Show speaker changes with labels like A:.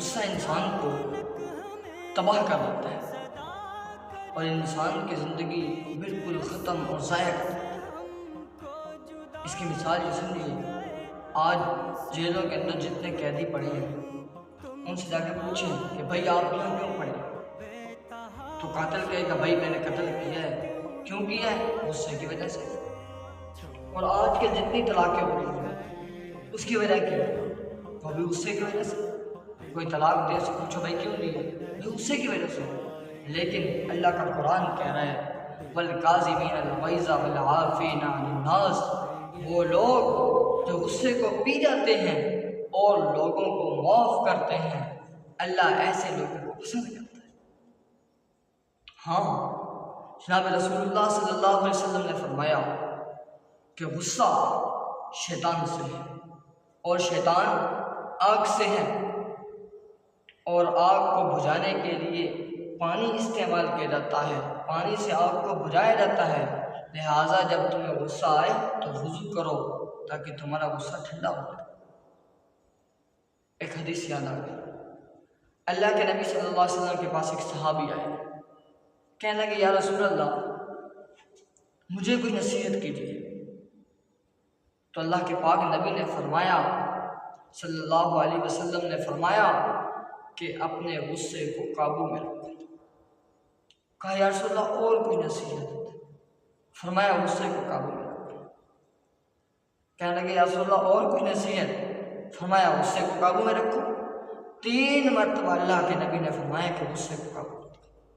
A: غصہ انسان کو تباہ کر دیتا ہے اور انسان کی زندگی بالکل ختم اور ضائع کر دیتا ہے۔ اس کی مثال یہ سمجھیے، آج جیلوں کے اندر جتنے قیدی پڑے ہیں ان سے جا کے پوچھیں کہ بھائی آپ کیوں پڑے، تو قاتل کہے گا بھائی میں نے قتل کیا ہے۔ کیوں کیا ہے؟ غصے کی وجہ سے۔ اور آج کے جتنی طلاقیں ہو رہی ہیں اس کی وجہ کیا ہے؟ وہ بھی غصے کی وجہ سے۔ کوئی طلاق دے سے پوچھو بھائی کیوں دی ہے؟ وہ غصے کی وجہ سے۔ لیکن اللہ کا قرآن کہہ رہا ہے وَالْكَاظِمِينَ الْغَيْظَ وَالْعَافِينَ عَنِ النَّاسِ، وہ لوگ جو غصے کو پی جاتے ہیں اور لوگوں کو معاف کرتے ہیں، اللہ ایسے لوگوں کو پسند کرتا ہے۔ ہاں، جناب رسول اللہ صلی اللہ علیہ وسلم نے فرمایا کہ غصہ شیطان سے ہے اور شیطان آگ سے ہے، اور آگ کو بجھانے کے لیے پانی استعمال کیا جاتا ہے، پانی سے آگ کو بجھایا جاتا ہے۔ لہٰذا جب تمہیں غصہ آئے تو وضو کرو تاکہ تمہارا غصہ ٹھنڈا ہو جائے۔ ایک حدیث یاد آ گئی، اللہ کے نبی صلی اللہ علیہ وسلم کے پاس ایک صحابی آئے، کہنے لگے یا رسول اللہ مجھے کوئی نصیحت کیجیے۔ تو اللہ کے پاک نبی نے فرمایا صلی اللہ علیہ وسلم نے فرمایا کہ اپنے غصے کو قابو میں رکھو۔ کہا یا رسول اللہ اور کوئی نصیحت؟ فرمایا غصے کو قابو میں رکھو۔ کہنے لگے یا رسول اللہ اور کوئی نصیحت؟ فرمایا غصے کو قابو میں رکھو۔ 3 مرتبہ اللہ کے نبی نے فرمایا کہ غصے کو قابو